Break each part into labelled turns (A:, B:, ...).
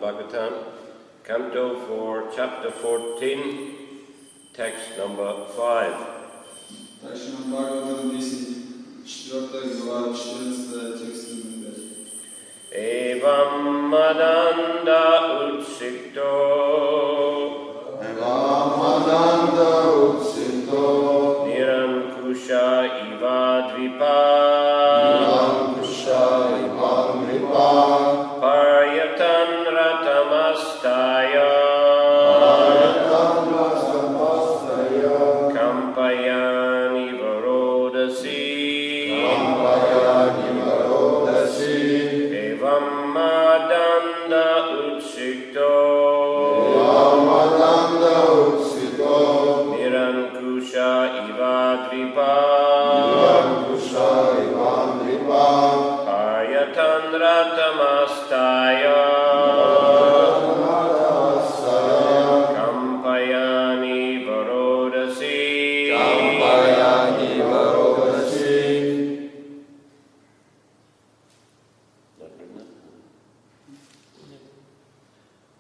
A: Bhagavatam, Canto 4, Chapter 14, text number 5.
B: Прабhavishnu Bhagavatam 10, 4 глава, 14 текст номер 5.
A: Evam madanda utsikto Nirankusha iva dvipa Paryatan ratamastaya Kampayani varodasi Evam madanda utsikto Nirankusha iva dvipa Paryatan ratamastaya Kampayani varodasi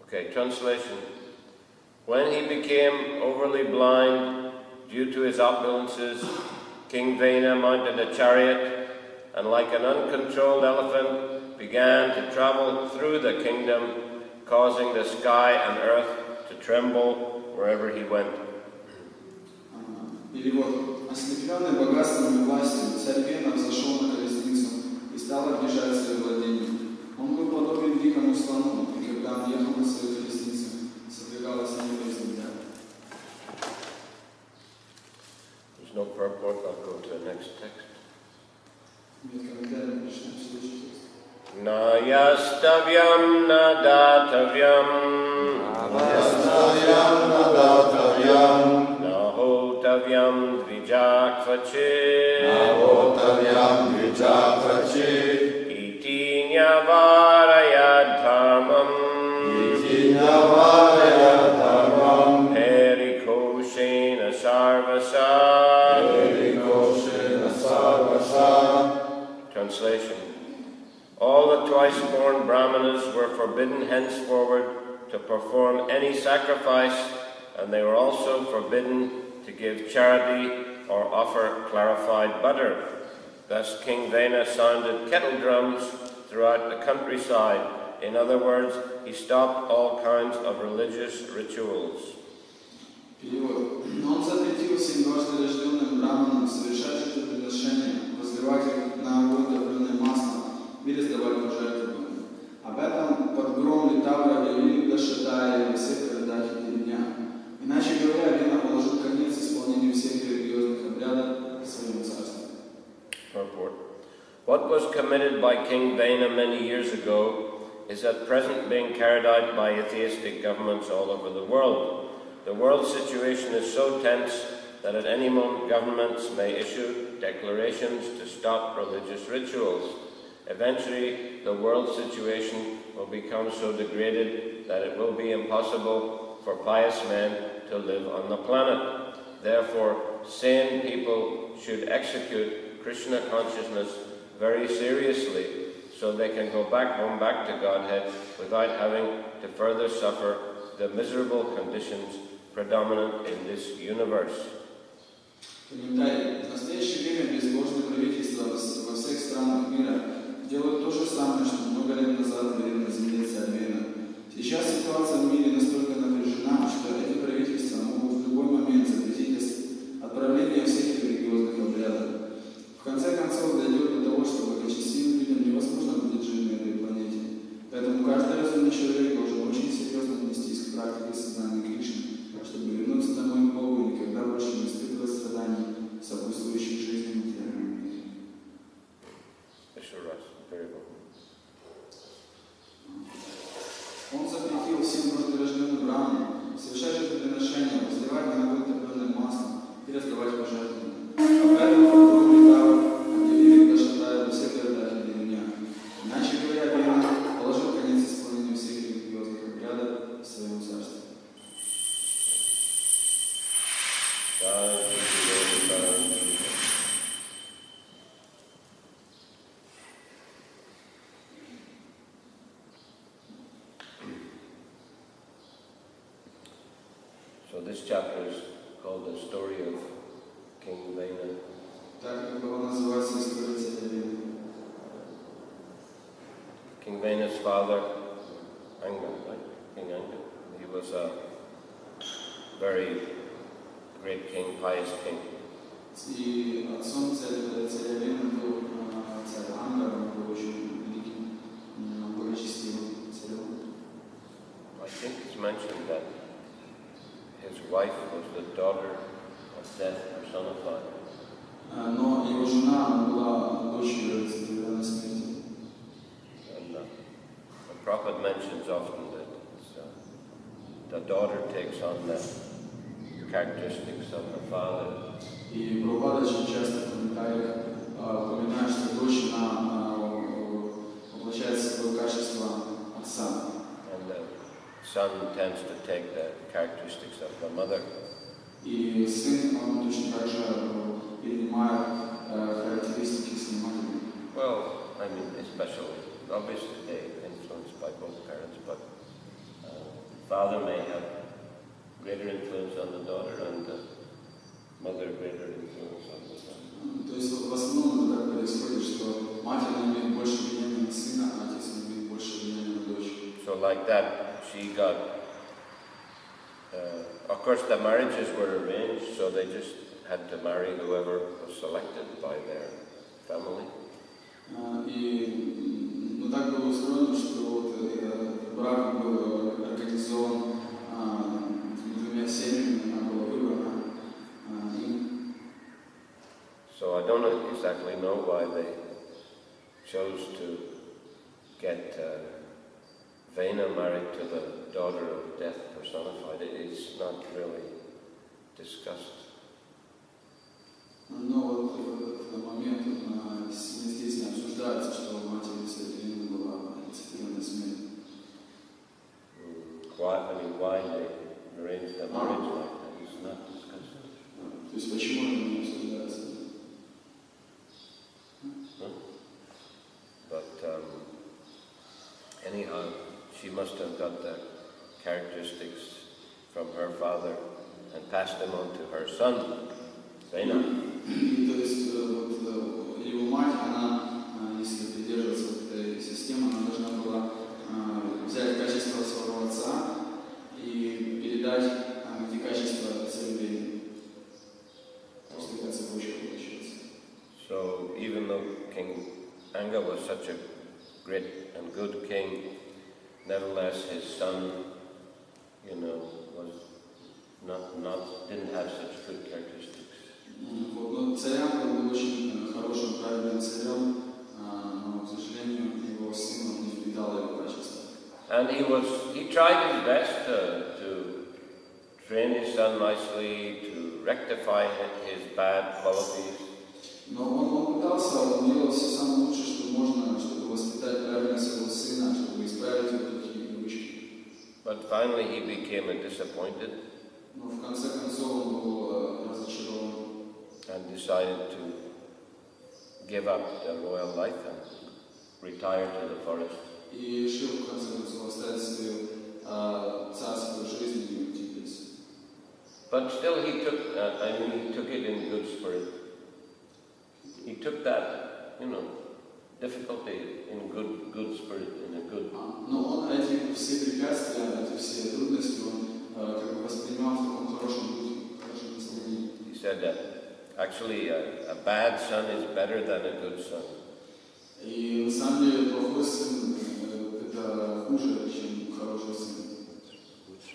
A: Okay, translation. When he became overly blind due to his opulences, King Vena mounted a chariot and like an uncontrolled elephant began to travel through the kingdom, causing the sky and earth to tremble wherever he went.
B: Перевод. Ослепленный богатством и властью, царь Вена взошел на колесницу и стал объезжать свои владения. Он был подобен дикому слону, и когда он ехал на свою колесницу, содрогалась небо и земля.
A: There's no purport. I'll go to the next text.
B: Нет комментариев, начнем следующий текст.
A: Na yastavyam na datavyam na hotavyam dvijakvachit iti nyavarayadhamam perikoshena sarvasa. Translation. All the twice-born brahmanas were forbidden henceforward to perform any sacrifice, and they were also forbidden to give charity or offer clarified butter. Thus King Vena sounded kettle drums throughout the countryside. In other words, he stopped all kinds of religious rituals.
B: Перевод. Но он запретил всем дважды рожденным браманам совершать жертвоприношения, возливать их на огонь топленое масло и раздавать пожертвования. Об этом под гром Литавра объявили в Дашатае и во всех городах и деревнях. Иначе говоря, Вена положил конец исполнению всех религиозных обрядов в своем царстве.
A: Purport. What was committed by King Vena many years ago is at present being carried out by atheistic governments all over the world. The world situation is so tense that at any moment governments may issue declarations to stop religious rituals. Eventually, the world situation will become so degraded that it will be impossible for pious men to live on the planet. Therefore, sane people should execute Krishna consciousness very seriously so they can go back home, back to Godhead, without having to further suffer the miserable conditions predominant in this universe.
B: Комментарий. В настоящее время безбожные правительства во всех странах мира делают то же самое, что много лет назад говорил на земле царь Вена. Сейчас ситуация в мире настолько напряжена, что эти правительства могут в любой момент запретить отправление всех религиозных обрядов. В конце концов дойдет до того, что благочестивым людям невозможно будет жить на этой планете. Поэтому каждый разумный человек должен очень серьезно отнестись к практике сознания Кришны, чтобы вернуться домой к Богу и никогда больше не испытывать страданий, сопутствующих жизни в материальном мире. Он запретил всем рожденным браманам совершать жертвоприношения, возливать на огонь топленое масло и раздавать пожертвования. Об этом в гром Литавра объявили в Дашатае во всех городах и деревнях. Иначе говоря, Вена положил конец исполнению всех религиозных обрядов в своем царстве.
A: So this chapter is called The Story of King Vena.
B: Так как глава называется «История царя Вены».
A: King Vena's father, Anga, right? King Anga, he was a very great king, pious king.
B: И отцом царя Вены был царь Анга, он был очень великим, благочестивым царем.
A: I think it's mentioned that his wife was the daughter of death personified.
B: Но его жена она была дочерью царя смерти.
A: And the Prabhupada mentions often that the daughter takes on the characteristics of her father.
B: И Прабхупада очень часто в комментариях упоминает, что дочь воплощает в собой качество отца.
A: And the son tends to take the characteristics of the mother.
B: И сын, он точно так же перенимает характеристики своей матери.
A: Well, I mean, especially, obviously they're influenced by both parents, but father may have greater influence on the daughter and the mother greater influence on the son.
B: То есть в основном это так происходит, что мать имеет больше влияния на сына, а отец имеет больше влияния на дочь.
A: So like that, she got, of course the marriages were arranged, so they just had to marry whoever was selected by their family.
B: И так было устроено, что вот брак был организован двумя семьями, она была выбрана им.
A: So I don't exactly know why they chose to get Vena married to the daughter of death personified. It's not really discussed.
B: Но вот в этот момент здесь не обсуждается, что матери царя Вены была царевна смерти.
A: Why they arranged the marriage like that is not discussed.
B: То есть почему это не обсуждается?
A: But anyhow, she must have got the characteristics from her father and passed them on to her son, Vena.
B: И то есть вот его мать, она, если придерживаться этой системы, она должна была взять качество своего отца и передать эти качества царю Вене. То есть такая цепочка получается.
A: So even though King Anga was such a great and good king, nevertheless his son, was didn't have such good characteristics.
B: Но царь Анга был очень хорошим, правильным царем, но, к сожалению, его сын не впитал его качества.
A: And he tried his best to train his son nicely, to rectify his bad qualities.
B: Но он пытался, он делал все самое лучшее, что можно, чтобы воспитать правильно своего сына, чтобы исправить его такие привычки.
A: But finally he became disappointed.
B: Но в конце концов он был разочарован.
A: And decided to give up the royal life and retire to the forest.
B: И решил в конце концов оставить свою царскую жизнь и уйти в лес.
A: But still he took it in good spirit. He took that, difficulty in good spirit, in a good.
B: Но он эти все препятствия, эти все трудности, он как бы воспринимал в таком хорошем духе, хорошем настроении.
A: He said that actually a bad son is better than a good son.
B: И на самом деле плохой сын это хуже, чем хороший сын.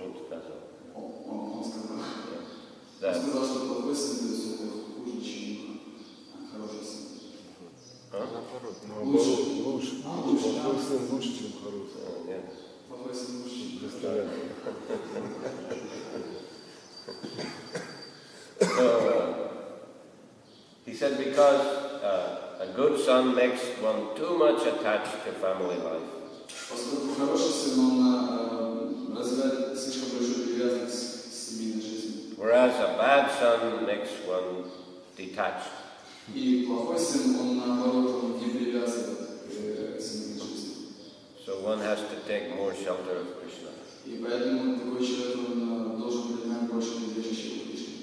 B: Он сказал. Он сказал, что плохой сын это хуже, чем хороший сын.
C: Лучше. Плохой сын лучше, чем хороший.
B: Плохой сын лучше.
A: He said because a good son makes one too much attached to family life.
B: Поскольку хороший сын, он развивает слишком большую привязанность к семейной жизни.
A: Whereas a bad son makes one detached.
B: И плохой сын, он наоборот, он не привязывает к семейной жизни.
A: So one has to take more shelter of Krishna.
B: И поэтому такой человек, он должен воспринимает больше принадлежащего Кришне.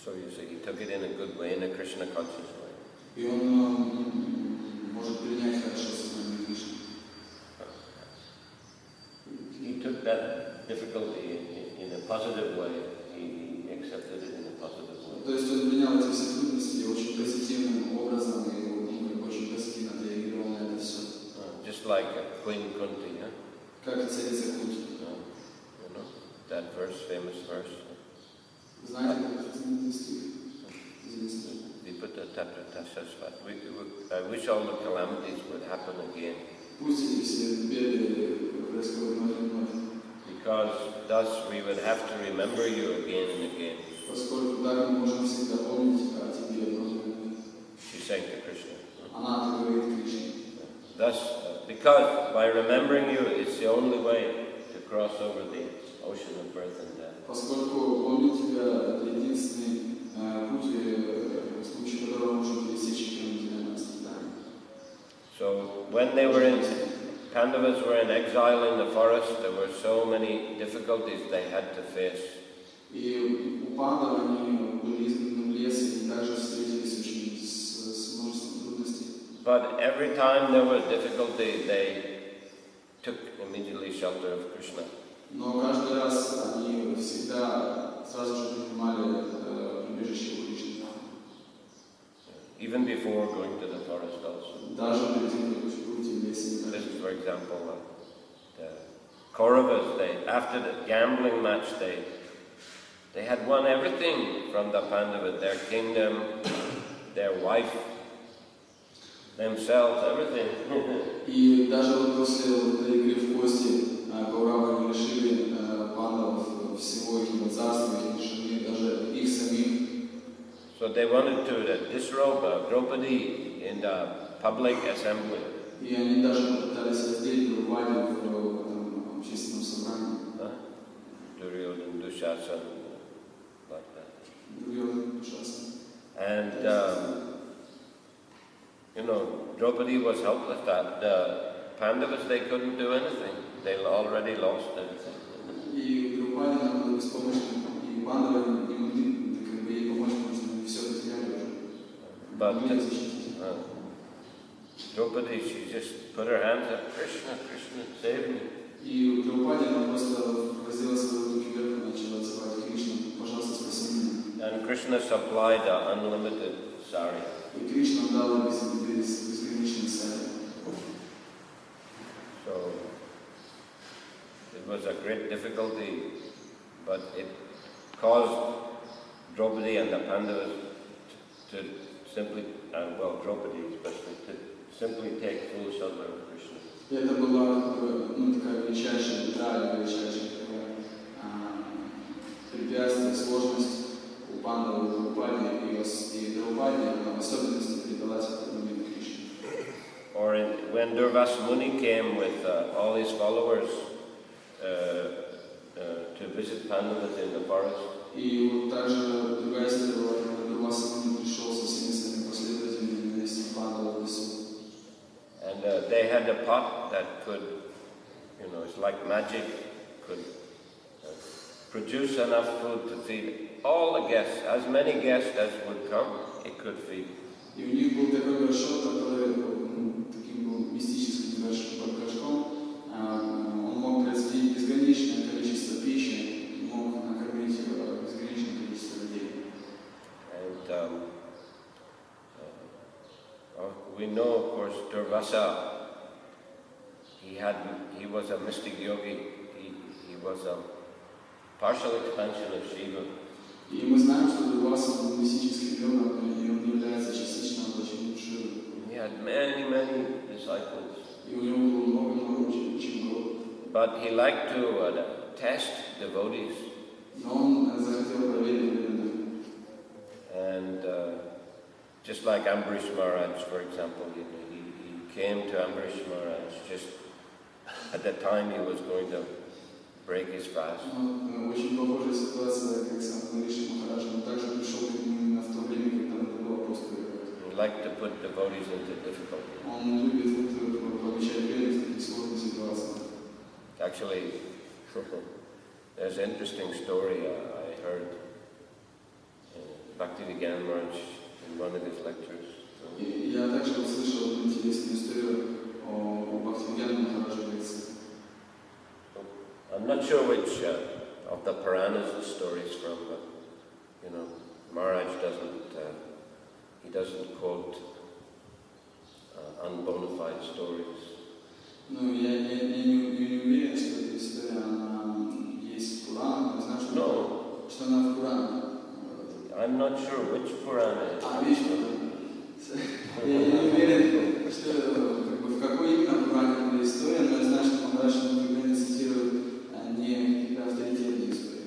A: So you say he took it in a good way, in a Krishna conscious way.
B: И он может принять хорошо сознание Кришны.
A: He took that difficulty in a positive way. He accepted it in a positive way.
B: То есть он принял эти все трудности очень позитивным образом и очень позитивно отреагировал на это все.
A: Just like Queen Kunti, yeah?
B: Как царица Кунти.
A: You know, that verse, famous verse.
B: Знаете, как это знаменитый стих?
A: I wish all the calamities would happen again.
B: Пусть эти все беды происходят вновь и вновь.
A: Because thus we would have to remember you again and again.
B: Поскольку так мы можем всегда помнить о тебе вновь и вновь.
A: She sang to Krishna.
B: Она говорит Кришне.
A: Thus, because by remembering you, it's the only way to cross over the ocean of birth and death.
B: Поскольку помнить тебя это единственный путь, с помощью которого можно пересечь океан страданий.
A: So when they were in, Pandavas were in exile in the forest, there were so many difficulties they had to face.
B: И у Пандав они были изгнаны в лес и также встретились очень с множеством трудностей.
A: But every time there was difficulty, they took immediately shelter of Krishna.
B: Но каждый раз они всегда сразу же принимали прибежище у Кришны.
A: Even before going to the forest also.
B: Даже перед тем, как уйти в лес.
A: This is, for example, the Kauravas, after the gambling match, they had won everything from the Pandavas, their kingdom, their wife, themselves, everything.
B: И даже вот после этой игры в кости Кауравы не лишили пандавов всего их царства, их жены, даже их самих.
A: So they wanted to disrobe Draupadi in the public assembly.
B: И они даже попытались раздеть Друпади в общественном собрании.
A: Duryodhana, Dushasana, like that.
B: Duryodhana, Dushasana.
A: And you know, Draupadi was helpless. The Pandavas, they couldn't do anything. They already lost everything.
B: И Друпади нам было беспомощно, и пандавы не могли ей помочь, потому что они все потеряли уже.
A: But Draupadi, she just put her hands up, Krishna, Krishna, save me.
B: И Друпади, она просто воздела свои руки вверх и начала звать Кришну, пожалуйста, спаси меня.
A: And Krishna supplied an unlimited sari.
B: И Кришна дала безграничный сари.
A: So it was a great difficulty, but it caused Draupadi and the Pandavas to simply, Draupadi especially, to simply take full shelter of Krishna.
B: И это была такая величайшая беда, величайшая препятствие, сложность у пандавов и Друпади, и Друпади, она в особенности передалась в этот момент Кришне.
A: Or when Durvasa Muni came with all his followers to visit Pandavas in the forest.
B: И вот также другая история была, когда Durvasa Muni пришел со всеми своими последователями навестить пандавов в лесу.
A: And they had a pot that could, it's like magic, could produce enough food to feed all the guests, as many guests as would come, it could feed.
B: И у них был такой горшок, который таким был мистическим горшком, он мог производить безграничное количество пищи, мог накормить безграничное количество людей.
A: And we know, of course, Durvasa, he was a mystic yogi, he was a partial expansion of Shiva.
B: И мы знаем, что Durvasa был мистическим йогом, и он является частичным воплощением Шивы.
A: He had many, many disciples.
B: И у него было много учеников.
A: But he liked to test devotees.
B: Но он захотел проверить преданных.
A: And just like Ambrish Maharaj, for example, he came to Ambrish Maharaj just at the time he was going to break his fast.
B: Очень похожая ситуация, как с Амбаришем Махараджем. Он также пришел к нему именно в то время, когда надо было просто
A: He liked to put devotees into difficulty.
B: Он любит помещать преданных в таких сложных ситуациях.
A: Actually, There's an interesting story I heard Bhaktivedanta Maharaj in one of his lectures.
B: Я также услышал интересную историю о Бхактивиноде Махараджа лекции.
A: I'm not sure which of the Puranas the story is from, but you know, Maharaj doesn't quote unbona fide stories.
B: Ну, я не уверен, что эта история, она есть в Пуране, я знаю, что она в Пуране.
A: I'm not sure which Purana it is.
B: Видишь, я не уверен, что, в какой именно Пуране эта история, но я знаю, что Махарадж никогда не цитирует не какие-то авторитетные истории.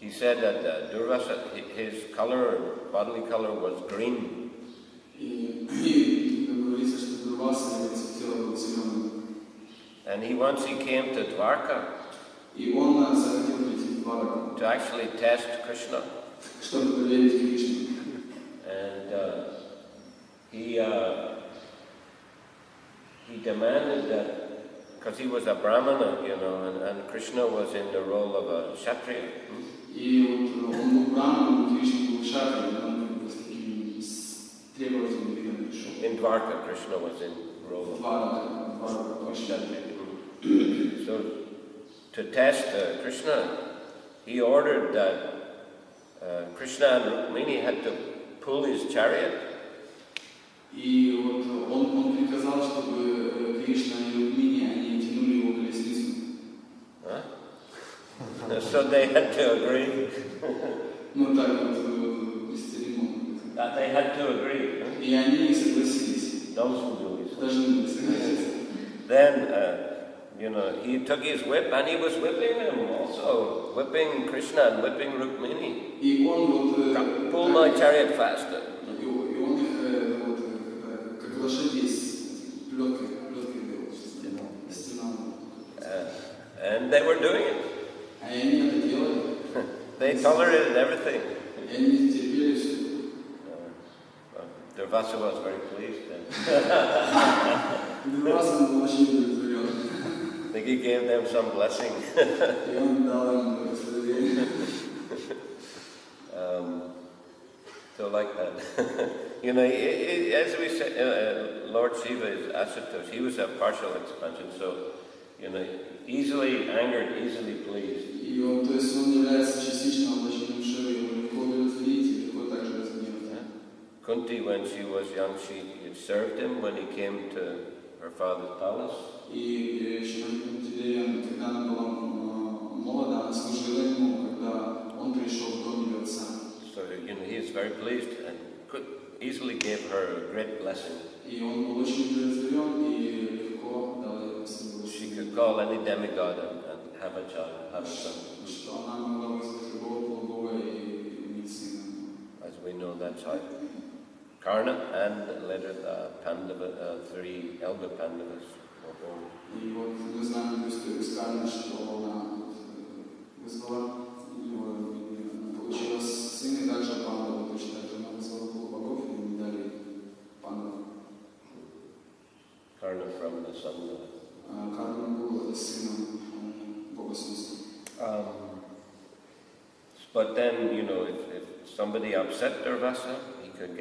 A: He said that Durvasa, his color, bodily color was green.
B: И говорится, что Дурваса, его тело было зеленым.
A: And once he came to Dwarka
B: И он захотел прийти в Двараку,
A: to actually test Krishna.
B: чтобы проверить Кришну.
A: And he demanded that, because he was a Brahmana, you know, and Krishna was in the role of a Kshatriya.
B: И вот он был браманом, Кришна был Кшатрией, он с таким требовательным видом пришел.
A: In Dwarka, Krishna was in role of
B: Двараку
A: Kshatriya. So, to test Krishna, he ordered that Krishna and Rukmini had to pull his chariot.
B: И вот он приказал, чтобы Кришна и Рукмини, они тянули его колесницу.
A: So they had to agree.
B: Ну так вот, без церемонии.
A: That they had to agree.
B: И они согласились.
A: Those who do it.
B: Должны были согласиться.
A: Then, you know, he took his whip and he was whipping them also, whipping Krishna and whipping Rukmini.
B: И он вот...
A: Pull my chariot faster.
B: И он их вот, как лошадей с плеткой делал, стенал.
A: And they were doing it.
B: А они это делали.
A: They tolerated everything.
B: И они терпели все.
A: Durvasa was very pleased then.
B: Дурваса был очень удовлетворен.
A: I think he gave them some blessing.
B: И он дал им благословение.
A: So like that. You know, as we said, Lord Shiva is Asutosh. He was a partial expansion, so, you know, easily angered, easily pleased.
B: И он, то есть он является частичным воплощением Шивы, его легко удовлетворить и легко также разгневать.
A: Kunti, when she was young, she had served him when he came to her father's palace.
B: И Шиван, когда она была молода, она служила ему, когда он пришел в дом ее отца.
A: So, you know, he is very pleased and could easily give her a great blessing.
B: И он был очень удовлетворен и легко дал ей благословение.
A: She could call any demigod and have a child, have a son.
B: Что она могла вызвать любого полубога и иметь сына.
A: As we know, that's how Karna and later Pandava, three elder Pandavas were born.
B: И вот мы знаем эту историю с Карной, что она вызвала, получила сына, и также Пандаву, точно так же она вызвала полубогов, и им дали Пандаву.
A: Karna from the sun.
B: Карна был сыном Бога Солнца.
A: But then, you know, if somebody upset Durvasa, he could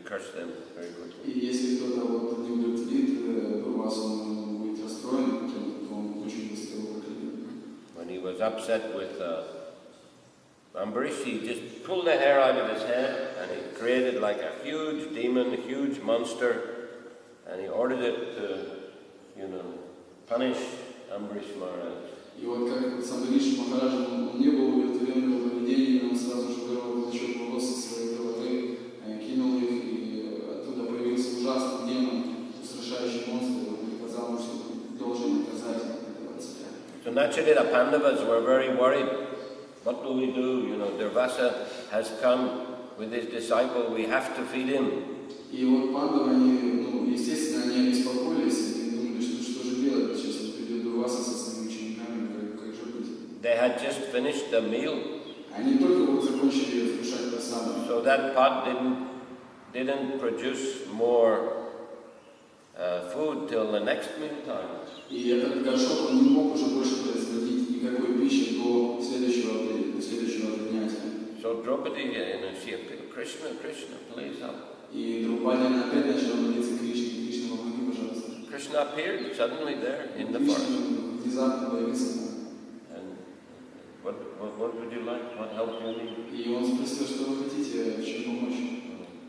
A: curse them very quickly.
B: И если кто-то вот не удовлетворит Дурвасу, он будет расстроен, то он очень быстро его проклянет.
A: When he was upset with Ambarish, he just pulled the hair out of his head and he created like a huge demon, a huge monster, and he ordered it to, you know, punish Ambarish Maharaj.
B: И вот как с Амбаришем Махараджем, он не был удовлетворен его поведением, он сразу же вырвал клочок волос из своей головы, кинул их, и оттуда появился ужасный демон, устрашающий монстр, и он приказал ему, что ты должен наказать этого царя.
A: So naturally the Pandavas were very worried. What do we do? You know, Durvasa has come with his disciple, we have to feed him.
B: И вот Пандавы, они, ну, естественно, они обеспокоились, и думали, что же делать, сейчас вот придет Дурваса со своими учениками, как же быть.
A: They had just finished the meal.
B: Они только вот закончили вкушать просаду.
A: So that pot didn't produce more food till the next meal time.
B: И этот горшок, он не мог уже больше производить никакой пищи
A: Draupadi, she appealed, Krishna, Krishna, please help.
B: И Прабхупада опять начал молиться Кришне, Кришна, помоги, пожалуйста.
A: Krishna appeared suddenly there in the
B: Кришна
A: forest.
B: внезапно появился там.
A: And what would you like? What help do you need?
B: И он спросил, что вы хотите, в чем помочь.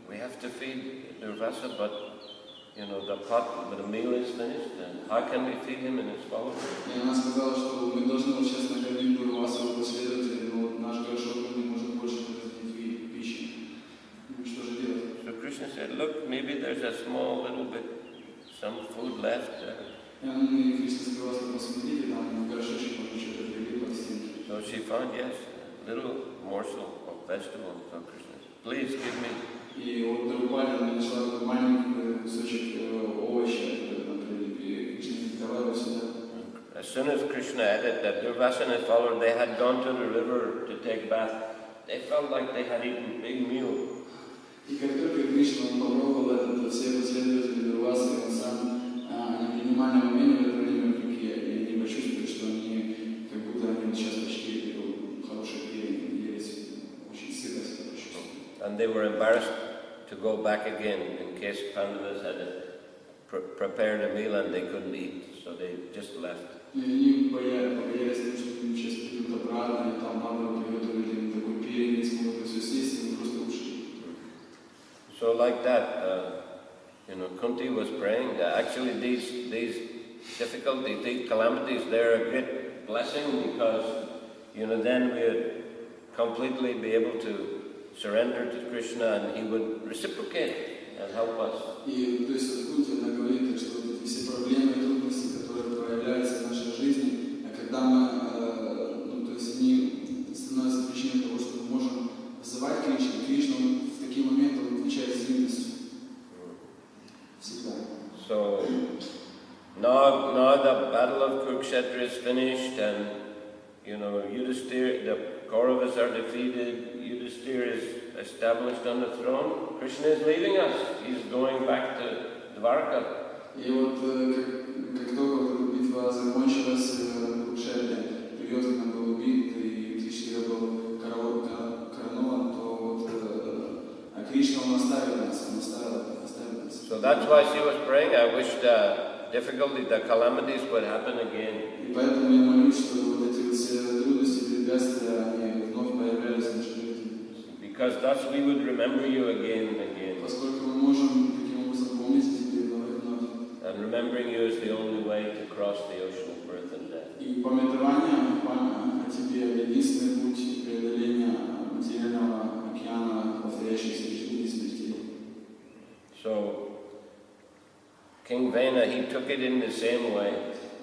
A: We have to feed Durvasa, but the pot, the meal is finished, and how can we feed him and his followers?
B: И она сказала, что мы должны вот сейчас накормить Дурвасу, его последователей, но наш горшок не может больше производить пищи. Что же делать?
A: So Krishna said, look, maybe there's a small little bit, some food left.
B: И Кришна сказала, что посмотрите, там горшочек, может, что-то прилипло к стенке.
A: So she found, yes, a little morsel of vegetable. So Krishna said, please give me.
B: И вот Прабхупада нашла маленький кусочек овоща, который там прилип, и Кришна давай его сюда.
A: As soon as Krishna added that Durvasa and his followers, they had gone to the river to take bath, they felt like they had eaten a big meal.
B: И как только Кришна попробовал это, то все последователи Дурвасы, он сам, они принимали умение в это время в реке, и они почувствовали, что они, как будто они вот сейчас почти хорошие ели, очень сыто себя почувствовали.
A: And they were embarrassed to go back again in case Pandavas had prepared a meal and they couldn't eat, so they just left.
B: И они боялись, что они сейчас придут обратно, и там Пандавы приготовили им такой пирог, не смогут это все съесть, и они просто ушли.
A: So like that, Kunti was praying. Actually, these difficulties, these calamities, they're a great blessing because, then we would completely be able to surrender to Krishna and he would reciprocate and help us.
B: И то есть вот Кунти, она говорит, что вот эти все проблемы и трудности, которые проявляются в нашей жизни, а когда мы, то есть они становятся причиной того, что мы можем вызывать Кришну, Кришну в такие моменты он отвечает взаимностью. Всегда.
A: So now the battle of Kurukshetra is finished and, Yudhisthira, the Kauravas are defeated, Yudhisthira is established on the throne, Krishna is leaving us, he's going back to Dwarka.
B: И вот как только битва закончилась, Курукшетре, Дурьёдхан был убит, и Юдхиштхира был коронован, то вот Кришна он оставил нас, он оставил нас.
A: So that's why she was praying, I wish the difficulties, the calamities would happen again.
B: И поэтому я молюсь, чтобы вот эти вот все трудности, препятствия, они вновь появлялись в нашей жизни.
A: Because thus we would remember you again and again.
B: Поскольку мы можем таким образом помнить о тебе вновь и вновь.
A: And remembering you is the only way to cross the ocean of birth and death.
B: И памятование о тебе единственный путь преодоления материального океана, повторяющейся жизни и смерти.
A: So King Vena, he took it in the same way.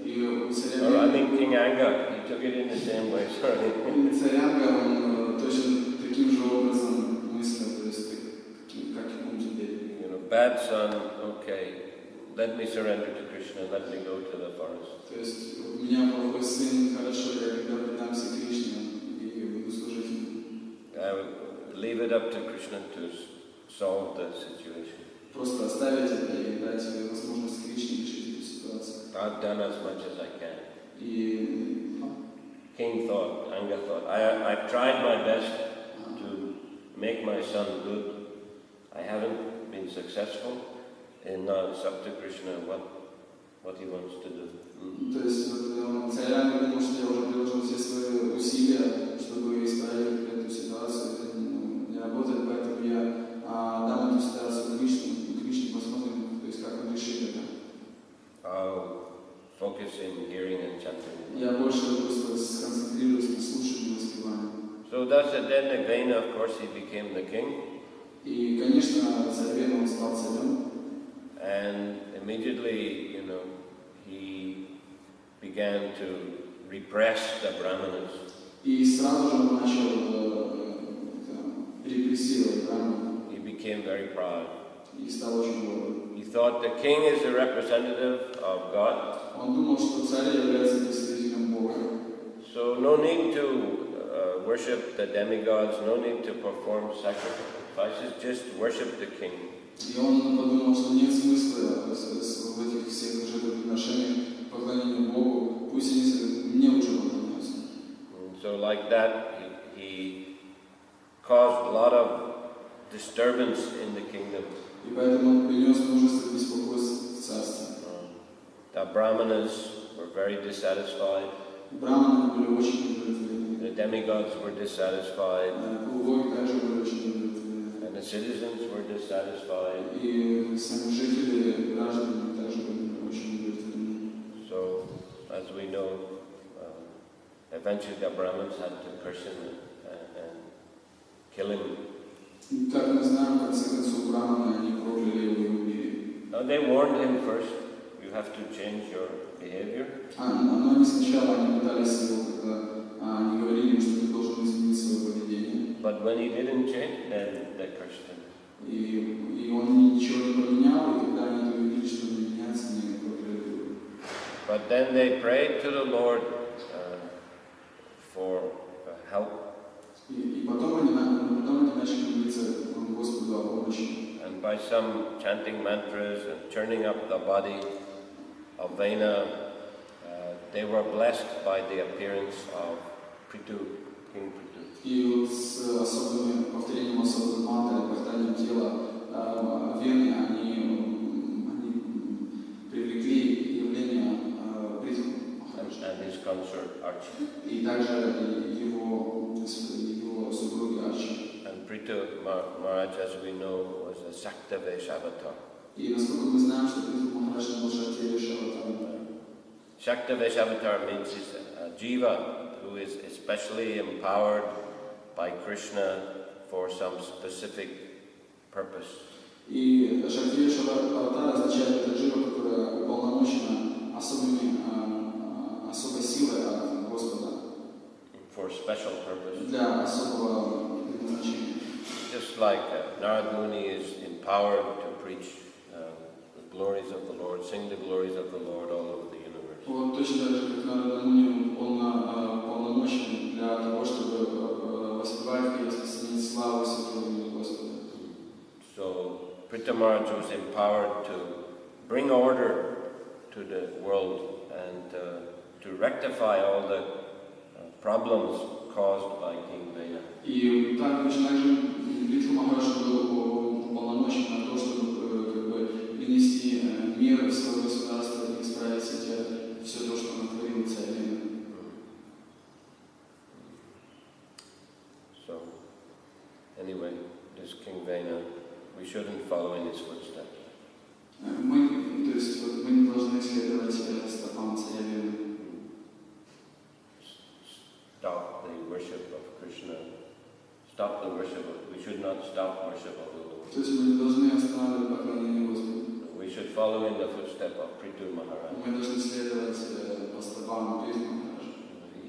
A: King Anga, he took it in the same way, sorry.
B: Царь Анга, он точно таким же образом мыслил, то есть как и Кунти делал.
A: Bad son, okay, let me surrender to Krishna, let me go to the forest.
B: То есть у меня плохой сын, хорошо, я когда предамся Кришне и буду служить ему.
A: I would leave it up to Krishna to solve the situation.
B: Просто оставить это и дать себе возможность Кришне решить эту ситуацию.
A: I've done as much as I can.
B: И
A: King thought, Anga thought, I've tried my best to make my son good. I haven't been successful, and now it's up to Krishna what he wants to do.
B: То есть царь Анга думал, что я уже приложил все свои усилия, чтобы исправить эту ситуацию, это не работает, поэтому я дам эту ситуацию Кришне, и Кришне посмотрим, то есть как он решит это.
A: Focusing, hearing and chanting.
B: Я больше просто сконцентрируюсь на слушании и воспевании.
A: So thus then Vena, of course, he became the king.
B: И, конечно, царь Вена, он стал царем.
A: And immediately, he began to repress the Brahmanas.
B: И сразу же он начал репрессировать браман.
A: He became very proud.
B: И стал очень гордым.
A: He thought the king is a representative of God.
B: Он думал, что царь является представителем Бога.
A: So no need to worship the demigods, no need to perform sacrifices, just worship the king.
B: И он подумал, что нет смысла в этих всех жертвоприношениях поклонения Богу, пусть они мне уже поклоняются.
A: So like that, he caused a lot of disturbance in the kingdom.
B: И поэтому он принес множество беспокойств в царстве.
A: The Brahmanas were very dissatisfied.
B: Браманы были очень удовлетворены.
A: The demigods were dissatisfied.
B: Полубоги также были очень удовлетворены.
A: And the citizens were dissatisfied.
B: И сами жители, граждане также были очень удовлетворены.
A: So, as we know, eventually the Brahmins had to curse him and kill him.
B: И как мы знаем, в конце концов, браманы, они прокляли его и убили.
A: Now they warned him first, you have to change your behavior.
B: Но они сначала пытались его как-то, они говорили ему, что ты должен изменить свое поведение.
A: But when he didn't change, then they cursed him.
B: И он ничего не поменял, и когда они увидели, что он не меняется, они прокляли его.
A: But then they prayed to the Lord for help.
B: И потом они начали молиться Господу о помощи.
A: And by some chanting mantras and turning up the body of Vena, they were blessed by the appearance of Prithu, King Prithu.
B: И вот с особым повторением особых мантр, повторением тела Вены, они привлекли явление Притху.
A: And his consort Archie.
B: И также его супруги Арчи.
A: And Prithu Maharaj, as we know, was a Saktavesh avatar.
B: И насколько мы знаем, что Притху Махарадж был Шактивеш аватар.
A: Saktavesh avatar means he's a jiva who is especially empowered by Krishna for some specific purpose.
B: И Шактивеш аватар означает это джива, которая уполномочена особой силой от Господа.
A: For special purpose.
B: Для особого предназначения.
A: Just like Narad Muni is empowered to preach the glories of the Lord, sing the glories of the Lord all over the universe.
B: Вот точно так же, как Нарад Муни, он полномочен для того, чтобы воспевать и распространять славу святого имени Господа.
A: So Prithu Maharaj was empowered to bring order to the world and to rectify all the problems caused by King Vena.
B: И так точно так же Притху Махарадж был полномочен на то, чтобы принести мир в свое государство и исправить все то, что натворил царь Вена.
A: So, anyway, this King Vena, we shouldn't follow in his footsteps.
B: Мы не должны следовать стопам царя Вены.
A: Stop the worship of Krishna. Stop the worship of, we should not stop worship of the Lord.
B: То есть мы не должны останавливать поклонение Господу.
A: We should follow in the footstep of Prithu Maharaj.
B: Мы должны следовать по стопам Притху Махараджа.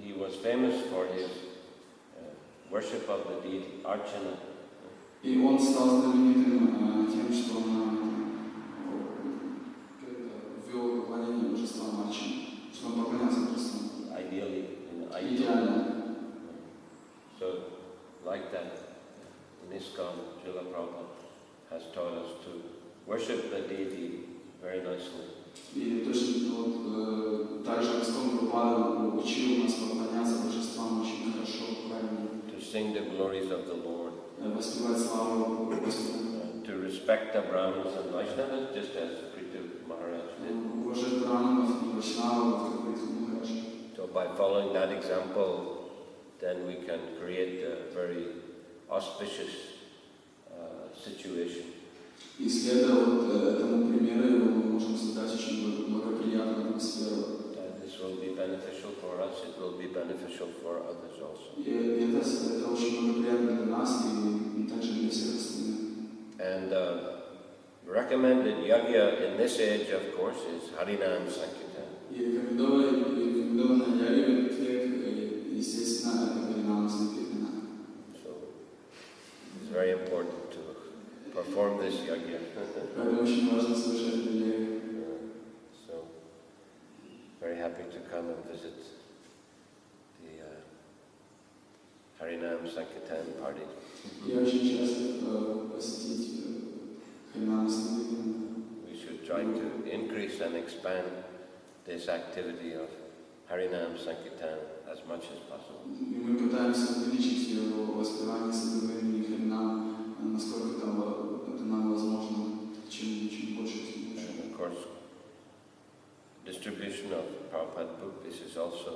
A: He was famous for his worship of the deity Archana.
B: И он стал знаменитым тем, что он ввел поклонение божествам Арчи, что он поклонялся божествам.
A: Ideally,
B: Идеально.
A: So, like that, in ISKCON, Srila Prabhupada has taught us to worship the deity very nicely.
B: И точно вот также Господь Прабхупада учил нас поклоняться божествам очень хорошо, правильно.
A: To sing the glories of the Lord.
B: Воспевать славу Господа.
A: To respect the Brahmins and Vaishnavas, just as Prithu Maharaj did.
B: Уважать браманов и вайшнавов, как Притху Махарадж.
A: So by following that example, then we can create a very auspicious situation.
B: И следуя вот этому примеру, мы можем создать очень благоприятную атмосферу.
A: This will be beneficial for us, it will be beneficial for others also.
B: И это очень благоприятно для нас и также для всех остальных.
A: And recommended yagya in this age, of course, is Harinam Sankirtan.
B: И рекомендованная ягья в естественно, это Харинам Санкиртана.
A: So it's very important to perform this yagya.
B: Поэтому очень важно совершать эту ягью.
A: So very happy to come and visit the Harinam Sankirtan party.
B: Я очень счастлив посетить Харинам Санкиртана.
A: We should try to increase and expand this activity of Harinam Sankirtan as much as possible.
B: И мы пытаемся увеличить его воспевание святого имени
A: distribution of Prabhupada book, this is also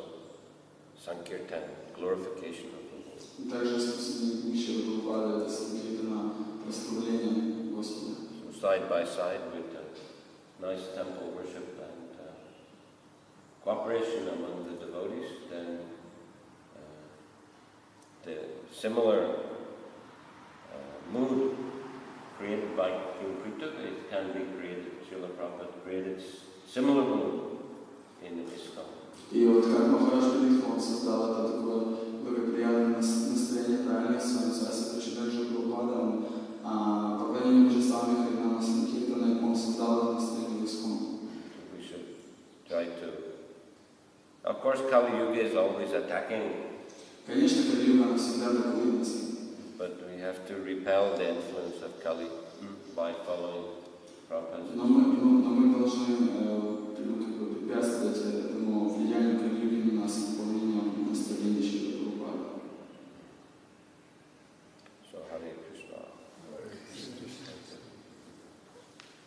A: Sankirtan, glorification of the Lord.
B: Также распространение книги Прабхупады это Санкиртана, прославление Господа.
A: So side by side with nice temple worship and cooperation among the devotees, then the similar mood created by King Prita, it can be created. Srila Prabhupada created similar mood in ISKCON.
B: И вот как Махарадж Паритха, он создал это такое благоприятное настроение правильное в своем царстве, точно так же Прабхупада, он поклонение божествам и хринам Санкиртана, он создал это настроение в ISKCON.
A: We should try to... Of course, Kali Yuga is always attacking.
B: Конечно, Кали-юга, она всегда атакует.
A: But we have to repel the influence of Kali by following Prabhupada's.
B: Но мы должны препятствовать этому влиянию Кали-юги на нас выполнением наставлений Шрила Прабхупады.
A: So Hare Krishna.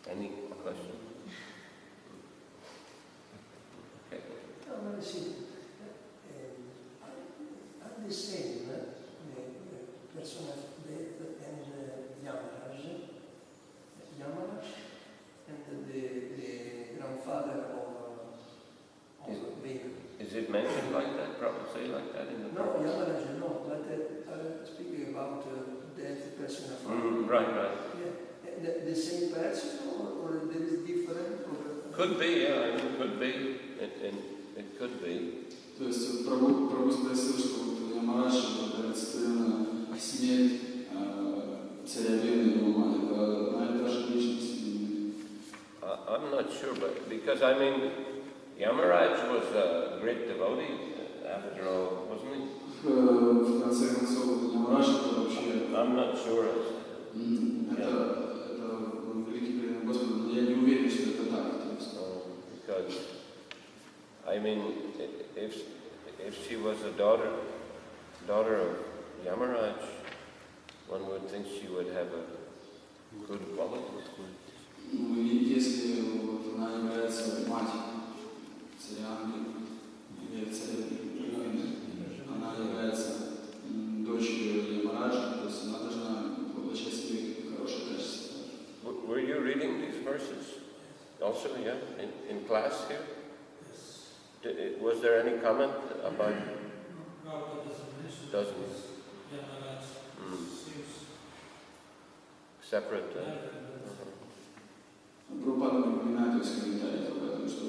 A: Any question? Okay.
D: Are the same the person of death and Yamaraj and the grandfather of Veda?
A: Is it mentioned like that? Prabhupada say like that in the
D: No, Yamaraj, no, but speaking about death person of
A: right.
D: Yeah. The same person or there is different? Or
A: Could be, yeah, I mean, could be. It could be.
B: То есть Прабху спросил, что вот Ямарадж олицетворена смерть царя Вены, его мать, это одна и та же личность.
A: I'm not sure, but because I mean, Yamaraj was a great devotee after all, wasn't he?
B: В конце концов, Ямарадж это вообще...
A: I'm not sure.
B: Это великий преданный Господа, но я не уверен, что это так.
A: Because, I mean, if she was a daughter of Yamaraj, one would think she would have a good quality.
B: Ну, если вот она является мать царя или царя Вены, она является дочерью Ямараджа, то есть она должна воплощать в себе хорошее качество.
A: Were you reading these verses also, yeah, in class here? Was there any comment about? Doesn't. Separate.
B: Прабхупада напоминает из комментариев об этом, что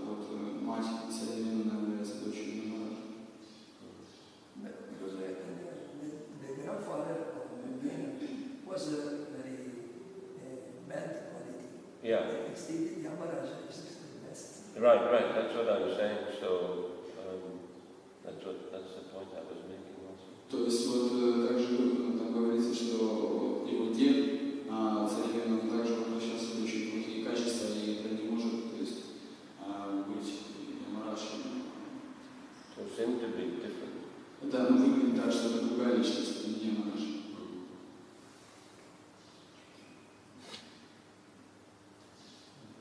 B: вот мать царя Вены является дочерью Ямараджа.
D: Because the grandfather of Vena was a very bad quality.
A: Yeah.
D: Instead, Yamaraj is the best.
A: Right. That's what I was saying. So that's the point I was making also.
B: То есть вот также там говорится, что его дед царь Вены, он также воплощался в очень плохие качества, и это не может, то есть, быть Ямараджем.
A: So it seemed to be different.
B: Это выглядит так, что это другая личность, это не Ямарадж.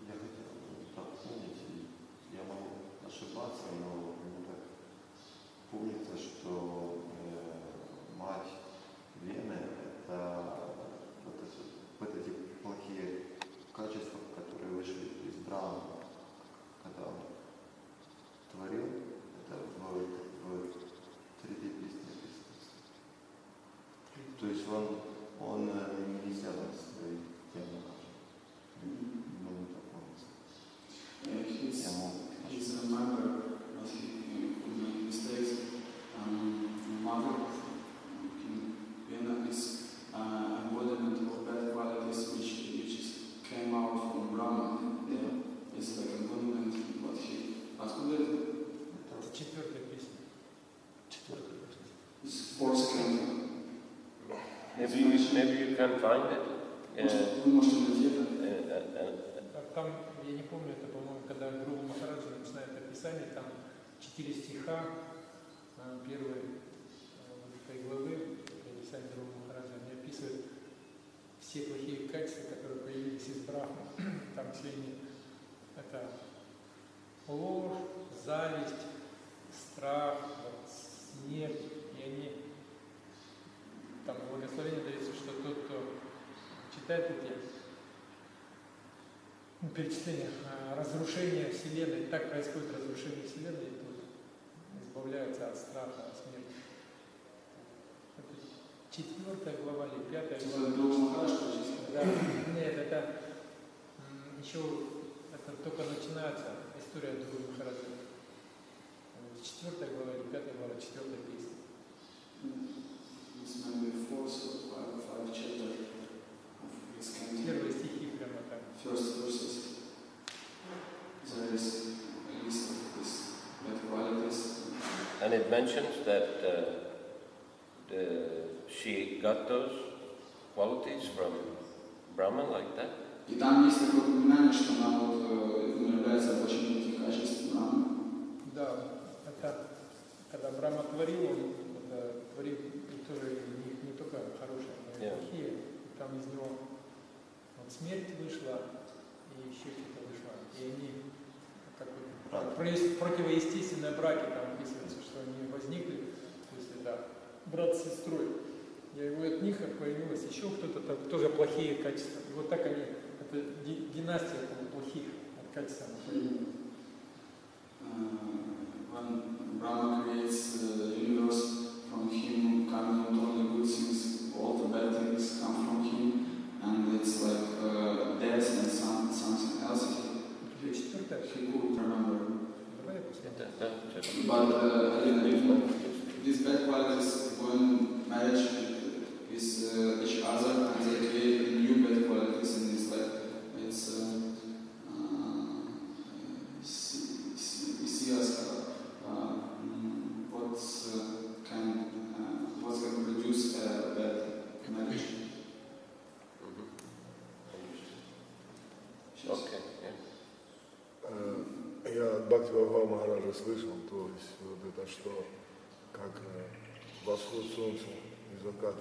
E: Я хотел дополнить, я могу ошибаться, но мне так помнится, что мать Вены — это вот эти плохие качества, которые вышли из Брахмы, когда он творил, это в третьей песне описывается. То есть он не связан с своей темой. Ну, так помнится.
B: He's a member of the mistakes. Mother King Vena is embodiment of bad qualities which came out from Brahma. Yeah? It's like embodiment of what he... Откуда это?
F: Это четвертая песня.
B: It's fourth canto.
A: Maybe you can find it.
B: Вы можете найти это.
F: Там, я не помню, это, по-моему, когда Гуру Махараджа начинает описание, там 4 стиха, первые этой главы, описание Гуру Махараджа, они описывают все плохие качества, которые появились из Брахмы. Там все они, это ложь, зависть, страх, вот, смерть, и они, там благословение дается, что тот, кто читает эти перечисления разрушения Вселенной, так происходит разрушение Вселенной, и тут избавляются от страха, от смерти. Это 4 глава или 5 глава.
B: Это Дрова Махарадж прочистил?
F: Да, нет, это еще это только начинается история Дрова Махараджа. 4 глава или 5 глава, 4 песня.
B: This may be fourth or five chapter of this kind.
F: Первые стихи прямо так.
B: First verses. There is a list of these bad qualities.
A: And it mentions that she got those qualities from Brahma like that.
B: И там есть такое упоминание, что она вот является воплощением этих качеств Брамы.
F: Да, это когда Брахма творил, он творил тоже не только хорошие, но и плохие. И там из него вот, смерть вышла, и еще что-то вышло. И они, как бы, противоестественные браки, там описывается, что они возникли, то есть это брат с сестрой. И от них появилось еще кто-то, там, тоже плохие качества. И вот так они, это династия плохих качеств.
B: When Brahma creates the universe, from him come not only good things, all the bad things come from him, and it's like death and something else he could remember. But again, these bad qualities go in marriage with each other, and they create new bad qualities in this life. It's see us what's going to produce a bad marriage.
A: Okay.
C: Я от Бхакти Прабхупады Махараджа слышал, то есть вот это что, как восход солнца и закат,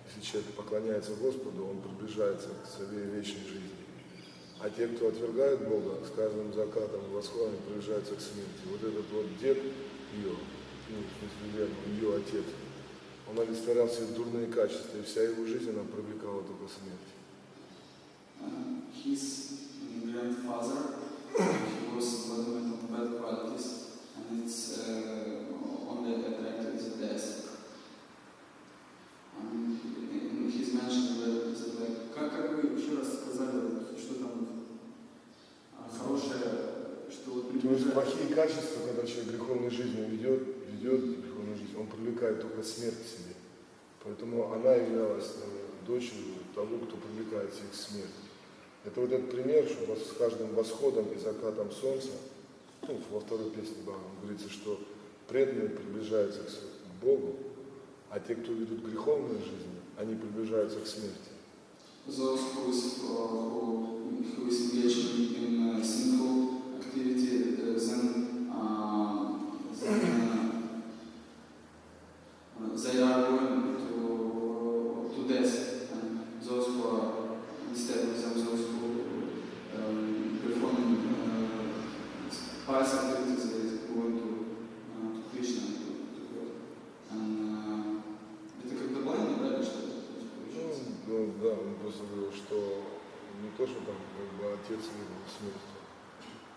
C: если человек поклоняется Господу, он приближается к своей вечной жизни. А те, кто отвергает Бога, с каждым закатом и восходом приближаются к смерти. Вот этот вот дед ее, ну, в смысле Лена, ее отец, он олицетворял все дурные качества, и вся его жизнь она привлекала только смерть.
B: His grandfather, he was embodiment of bad qualities, and it's only attracted to death. He's mentioned that, как вы еще раз сказали, что там хорошее, что вот
C: То есть плохие качества, когда человек греховной жизнью ведет греховную жизнь, он привлекает только смерть к себе. Поэтому она являлась дочерью того, кто привлекает всех к смерти. Это вот этот пример, что с каждым восходом и закатом солнца, ну, во второй песне Бхагавана говорится, что преданные приближаются к Богу, а те, кто ведут греховную жизнь, они приближаются к смерти.
B: Those who is engaged in sinful activity, they are going to death, and those who are instead of them, those who perform pious activities, they go to Krishna, to God. And это как дополнение, да, или что?
C: Ну да, он просто говорил, что не то, что там как бы отец вызвал смерть,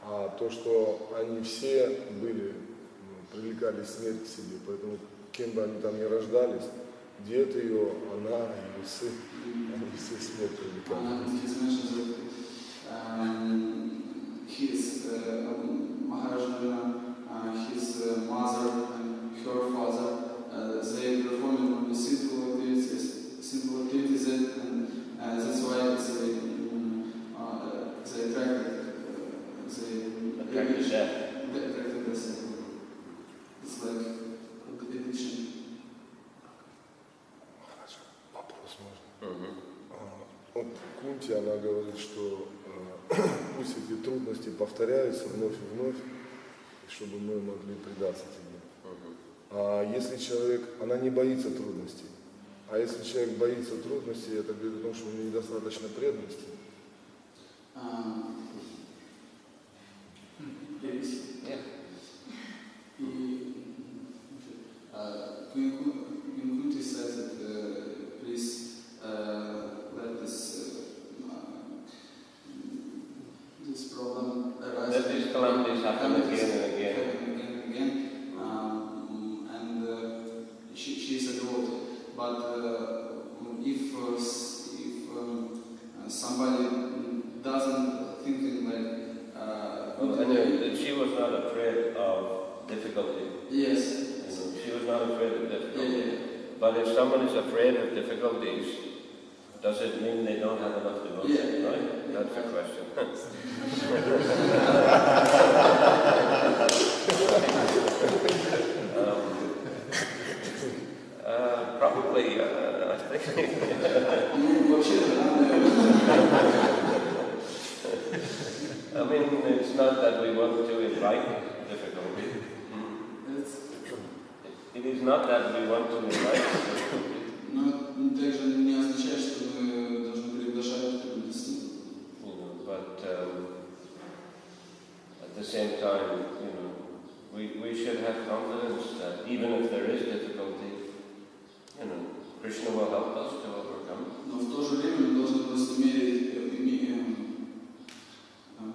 C: а то, что они все были, привлекали смерть к себе, поэтому кем бы они там ни рождались, дед ее, она, его сын, они все смерть привлекали.
B: He mentions that his Maharajana, his mother and her father, they performed only sinful activities, and that's why they attracted death. It's like addiction.
C: Вопрос можно? Вот Кунти, она говорит, что пусть эти трудности повторяются вновь и вновь, чтобы мы могли предаться тебе. А если человек, она не боится трудностей, а если человек боится трудностей, это говорит о том, что у него недостаточно преданности.
B: There is but if somebody doesn't think like
A: well, and she was not afraid of difficulty.
B: yes,
A: You know, she was not afraid of difficulty.
B: yeah.
A: But if someone is afraid of difficulties, does it mean they don't have enough devotion,
B: Yeah.
A: right? That's the question. Probably, I think. I mean, it's not that we want to invite difficulty. It is not that we want to invite difficulty.
B: Но также не означает, что мы должны приглашать трудности.
A: You know, but at the same time, you know, we should have confidence that even if there is difficulty, you know, Krishna will help us to overcome.
B: Но в то же время мы должны просто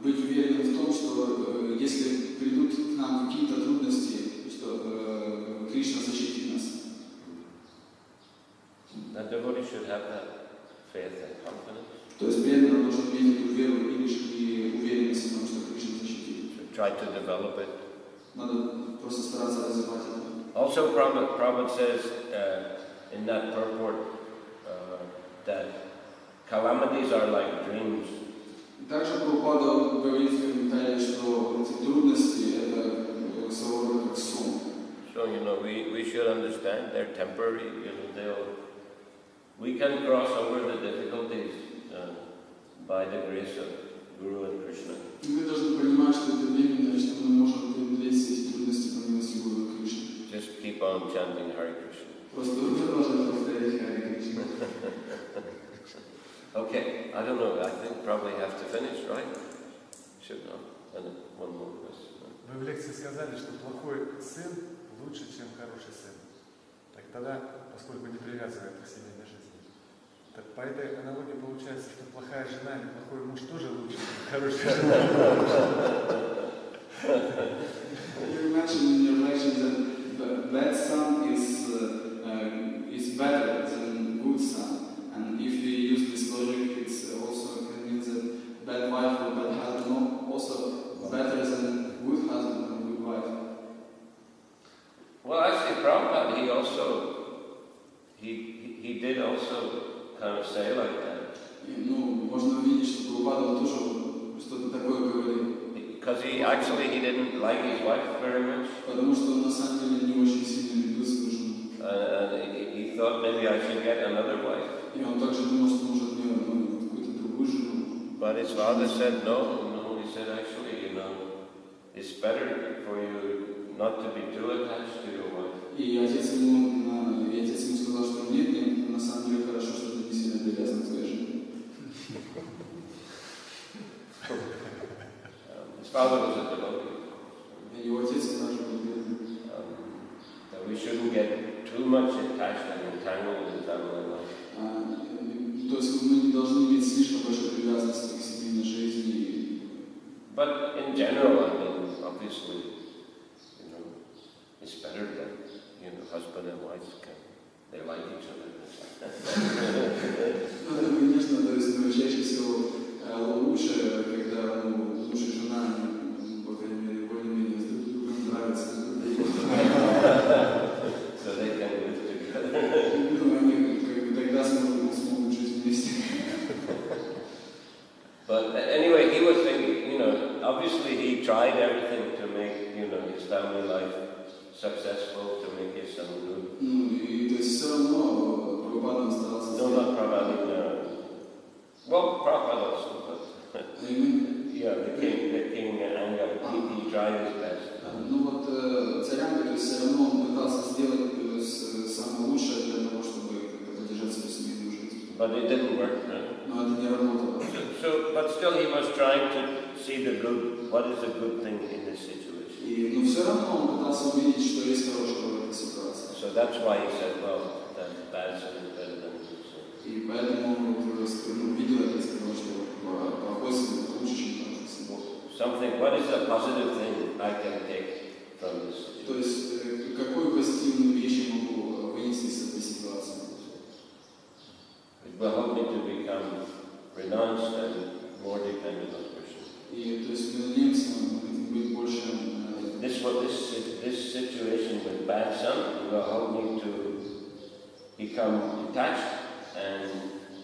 B: быть уверены в том, что если придут к нам какие-то трудности, что Кришна защитит нас.
A: That devotee should have that faith and confidence.
B: То есть преданный должен иметь эту веру и уверенность в том, что Кришна защитит.
A: Should try to develop it.
B: Надо просто стараться развивать это.
A: Also, Prabhupada says in that purport that calamities are like dreams.
B: Также Прабхупада говорит в комментарии, что эти трудности это своего рода как сон.
A: So, you know, we should understand they're temporary. You know, we can cross over the difficulties by the grace of Guru and Krishna.
B: Мы должны понимать, что это временно, что мы можем преодолеть эти трудности по милости Гуру и Кришны.
A: Just keep on chanting Hare Krishna.
B: Просто продолжать повторять Харе Кришна.
A: Okay, I don't know, I think probably have to finish, right? Should not. And one more question.
G: Вы в лекции сказали, что плохой сын лучше, чем хороший сын. Так тогда, поскольку не привязывает к семейной жизни, так по этой аналогии получается, что плохая жена или плохой муж тоже лучше, чем хорошая жена.
B: You mentioned in your lecture that bad son is better than good son. And if we use this logic, it's also convinced that bad wife or bad husband also better than good husband and good wife.
A: Well, actually, Prabhupada, he did also kind of say like that.
B: Ну, можно увидеть, что Прабхупада он тоже что-то такое говорил.
A: Because he didn't like his wife very much.
B: Потому что он на самом деле не очень сильно любил свою жену.
A: And he thought maybe I should get another wife.
B: И он также думал, что может мне какую-то другую жену.
A: But his father said no. He said actually, you know, it's better for you not to be too attached to your wife.
B: И отец ему сказал, что нет, на самом деле хорошо, что ты не сильно привязан к своей жене.
A: His father was a devotee.
B: Его отец также был преданным.
A: That we shouldn't get too much attached and entangled in family life.
B: То есть мы не должны иметь слишком большой привязанности к семейной жизни.
A: But in general, I mean, obviously, you know, it's better that, you know, husband and wife they like each other.
B: Ну, конечно, то есть чаще всего лучше, когда муж и жена, по крайней мере, более-менее друг другу нравятся.
A: So they can live together.
B: Ну, они тогда смогут жить вместе.
A: But anyway, he was thinking, you know, obviously he tried everything to make, you know, his family life successful, to make his son good.
B: Ну, и то есть все равно Прабхупада старался.
A: No, not Prabhupada. Well, Prabhupada also, but yeah, the king Anga, he tried his best.
B: Ну вот царям, то есть все равно он пытался сделать самое лучшее для того, чтобы поддержать свою семейную жизнь.
A: But it didn't work, right?
B: Но это не работало.
A: But still he was trying to see the good, what is a good thing in this situation.
B: Но все равно он пытался увидеть, что есть хорошего в этой ситуации.
A: So that's why he said, well, that bad son is better than good son.
B: И поэтому он увидел это и сказал, что плохой сын лучше, чем хороший сын.
A: Something, what is the positive thing I can take from this situation?
B: То есть какую позитивную вещь я могу вынести из этой ситуации?
A: helping to become detached and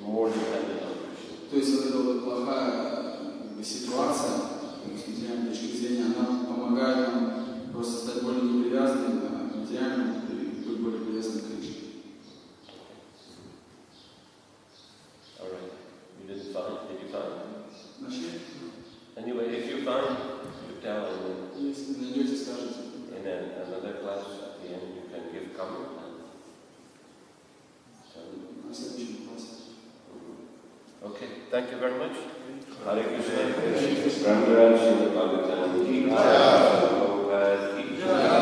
A: more dependent on Krishna.
B: То есть вот эта вот плохая ситуация, с материальной точки зрения, она помогает нам просто стать более непривязанными к материальному и быть более привязанными к Кришне.
A: All right. You didn't find? Did you find?
B: Нашли?
A: Anyway, if you find, you tell, and
B: Если найдете, скажете.
A: in another class at the end you can give comment and tell me.
B: На следующем классе.
A: Okay, thank you very much. Hare Krishna. Prabhupada Desha, Prabhupada Desha, Prabhupada Desha.